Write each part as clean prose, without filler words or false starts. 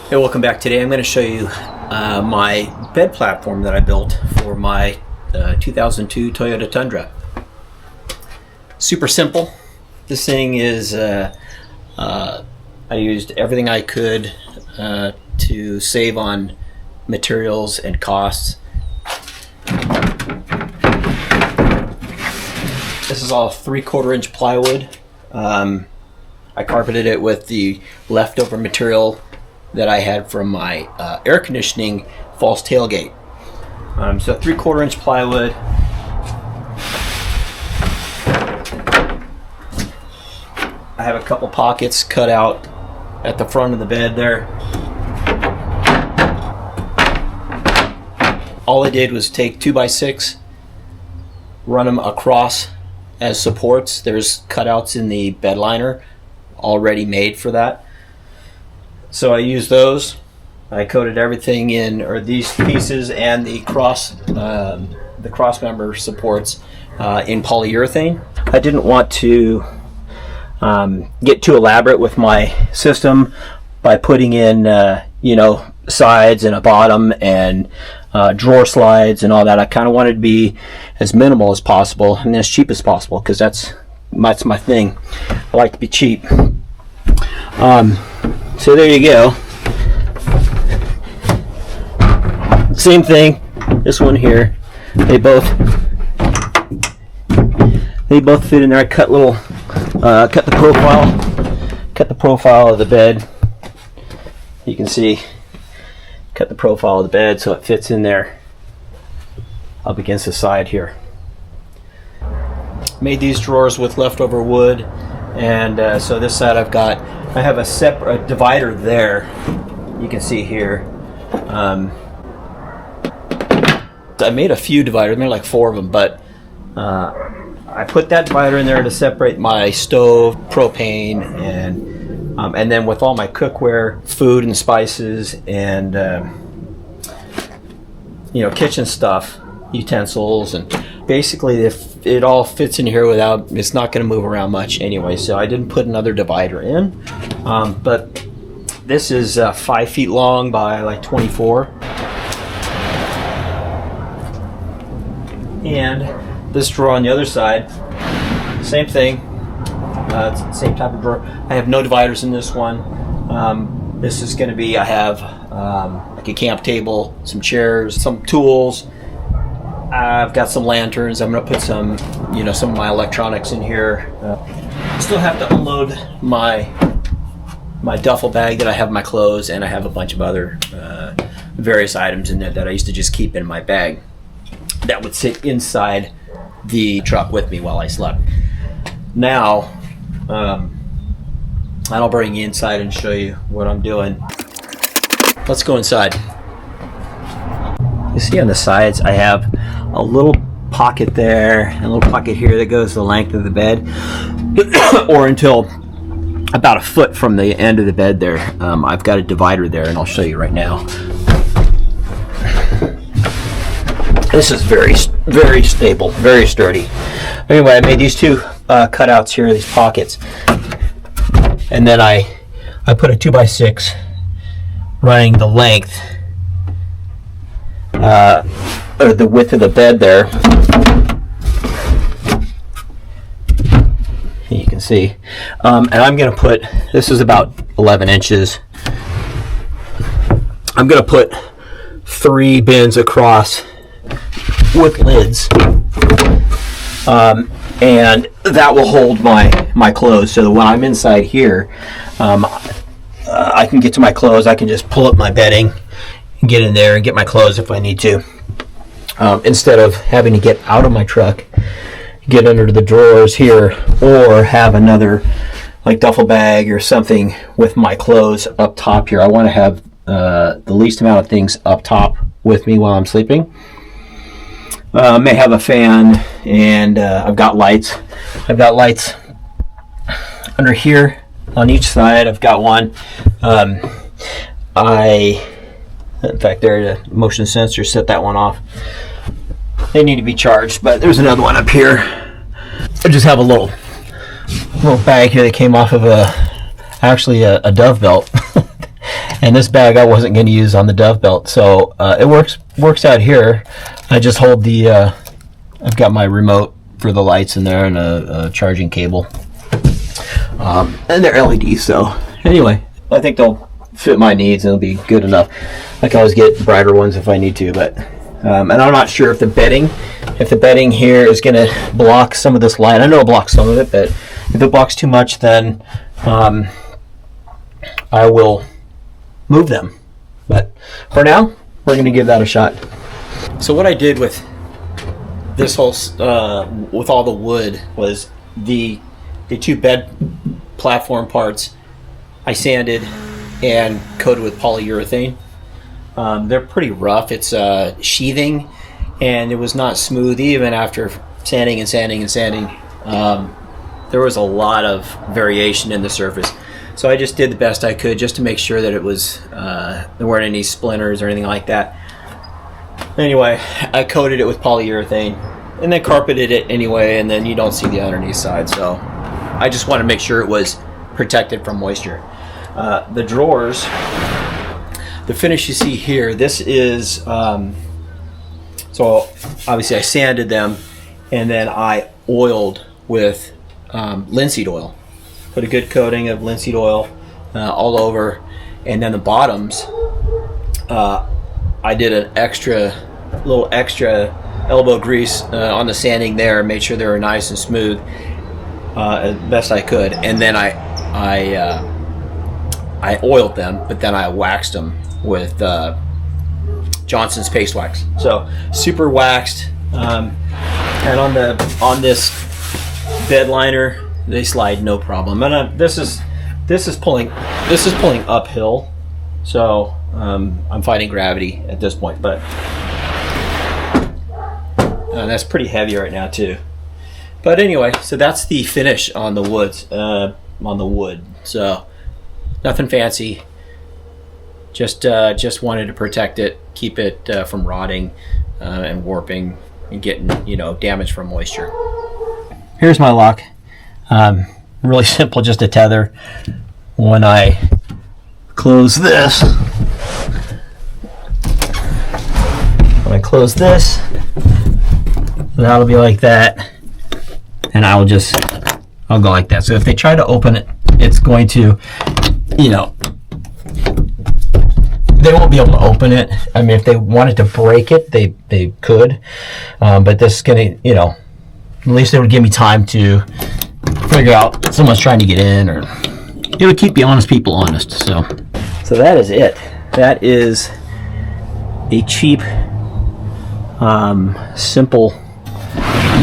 Hey, welcome back. Today I'm going to show you my bed platform that I built for my 2002 Toyota Tundra. Super simple. This thing is, I used everything I could to save on materials and costs. This is all 3/4 inch plywood. I carpeted it with the leftover material that I had from my air conditioning false tailgate. So 3/4 inch plywood. I have a couple pockets cut out at the front of the bed there. All I did was take 2x6, run them across as supports. There's cutouts in the bed liner already made for that. So I used those. I coated everything in, or these pieces and the cross member supports in polyurethane. I didn't want to get too elaborate with my system by putting in, sides and a bottom and drawer slides and all that. I kind of wanted to be as minimal as possible and as cheap as possible, because that's my thing. I like to be cheap. So there you go. Same thing. This one here. They both fit in there. I cut the profile of the bed. You can see. Cut the profile of the bed so it fits in there up against the side here. Made these drawers with leftover wood, and so this side I have a separate divider there. You can see here. I made a few dividers, I made like 4 of them, but I put that divider in there to separate my stove, propane, and then with all my cookware, food and spices, and kitchen stuff, utensils, and basically if it all fits in here without, it's not going to move around much anyway, so I didn't put another divider in. But this is 5 feet long by like 24, and this drawer on the other side, same thing. It's the same type of drawer. I have no dividers in this one. This is going to be, I have like a camp table, some chairs, some tools. I've got some lanterns. I'm going to put some of my electronics in here. I still have to unload my duffel bag that I have my clothes, and I have a bunch of other various items in there that I used to just keep in my bag that would sit inside the truck with me while I slept. Now, I'll bring you inside and show you what I'm doing. Let's go inside. You see on the sides, I have a little pocket there and a little pocket here that goes the length of the bed, or until about a foot from the end of the bed there. I've got a divider there, and I'll show you right now. This is very, very stable, very sturdy. Anyway, I made these 2 cutouts here, these pockets, and then I put a 2x6 running the length or the width of the bed there. You can see, and I'm going to put, this is about 11 inches. I'm going to put 3 bins across with lids, and that will hold my clothes, so that when I'm inside here, I can get to my clothes. I can just pull up my bedding and get in there and get my clothes if I need to, instead of having to get out of my truck, get under the drawers here, or have another like duffel bag or something with my clothes up top here. I want to have the least amount of things up top with me while I'm sleeping. May have a fan, and I've got lights. I've got lights under here on each side. I've got one. In fact, there's a motion sensor. Set that one off. They need to be charged, but there's another one up here. I just have a little bag here that came off of a dove belt. And this bag I wasn't going to use on the dove belt, so it works out here. I just hold the I've got my remote for the lights in there and a charging cable, and they're LED. So anyway, I think they'll fit my needs and it'll be good enough. I can always get brighter ones if I need to, but and I'm not sure if the bedding here is going to block some of this light. I know it'll block some of it, but if it blocks too much, then I will move them. But for now, we're going to give that a shot. So what I did with this whole with all the wood was the two bed platform parts I sanded and coated with polyurethane. They're pretty rough. It's sheathing, and it was not smooth even after sanding and sanding and sanding. There was a lot of variation in the surface. So I just did the best I could just to make sure that it was there weren't any splinters or anything like that. Anyway, I coated it with polyurethane and then carpeted it anyway, and then you don't see the underneath side. So I just want to make sure it was protected from moisture. The drawers, the finish you see here, this is so obviously I sanded them and then I oiled with linseed oil. Put a good coating of linseed oil all over, and then the bottoms I did a little extra elbow grease on the sanding there, made sure they were nice and smooth as best I could, and then I oiled them, but then I waxed them with Johnson's paste wax. So super waxed, and on this bed liner they slide no problem. And this is pulling uphill, so I'm fighting gravity at this point, but that's pretty heavy right now too. But anyway, so that's the finish on the wood. So nothing fancy. Just wanted to protect it, keep it from rotting and warping and getting damage from moisture. Here's my lock. Really simple, just a tether. When I close this, that'll be like that, and I'll go like that. So if they try to open it, it's going to, they won't be able to open it. I mean, if they wanted to break it, they could, but this is gonna, at least it would give me time to figure out if someone's trying to get in, or it would keep the honest people honest. So that is it. That is a cheap, simple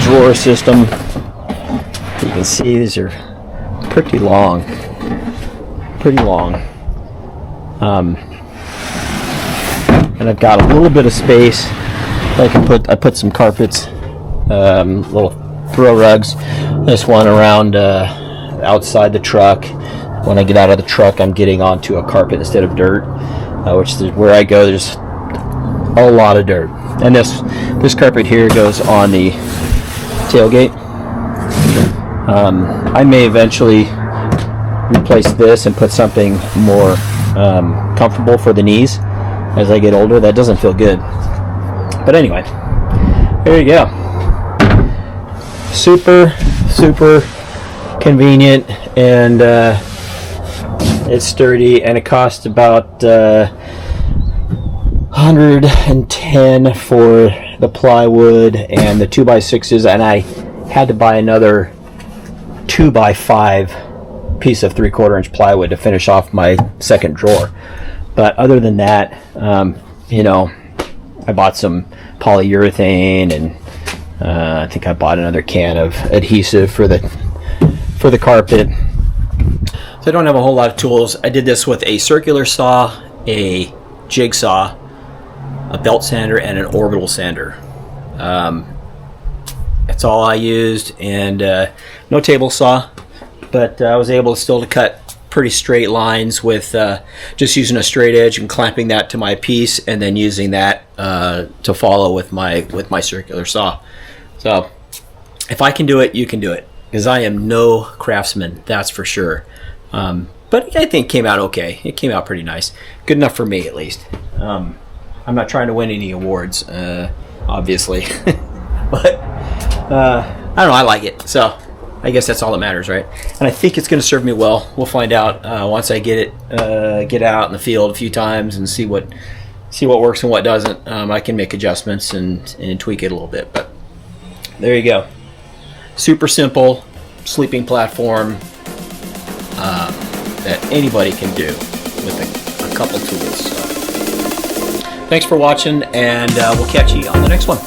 drawer system. You can see these are pretty long. And I've got a little bit of space. I put some carpets, little throw rugs. This one around outside the truck. When I get out of the truck, I'm getting onto a carpet instead of dirt, which is where I go. There's a lot of dirt, and this carpet here goes on the tailgate. I may eventually replace this and put something more comfortable for the knees as I get older. That doesn't feel good, but anyway, there you go. Super convenient, and it's sturdy, and it cost about $110 for the plywood and the 2x6s, and I had to buy another 2x5 piece of 3/4 inch plywood to finish off my second drawer. But other than that, I bought some polyurethane, and I think I bought another can of adhesive for the carpet. So I don't have a whole lot of tools. I did this with a circular saw, a jigsaw, a belt sander, and an orbital sander. That's all I used, and no table saw, but I was able still to cut pretty straight lines with just using a straight edge and clamping that to my piece, and then using that to follow with my circular saw. So if I can do it, you can do it, because I am no craftsman, that's for sure. but I think it came out okay. It came out pretty nice. Good enough for me, at least. I'm not trying to win any awards, obviously. But I don't know, I like it. So I guess that's all that matters, right? And I think it's going to serve me well. We'll find out once I get out in the field a few times and see what works and what doesn't. I can make adjustments and tweak it a little bit. But there you go. Super simple sleeping platform that anybody can do with a couple tools. So, thanks for watching, and we'll catch you on the next one.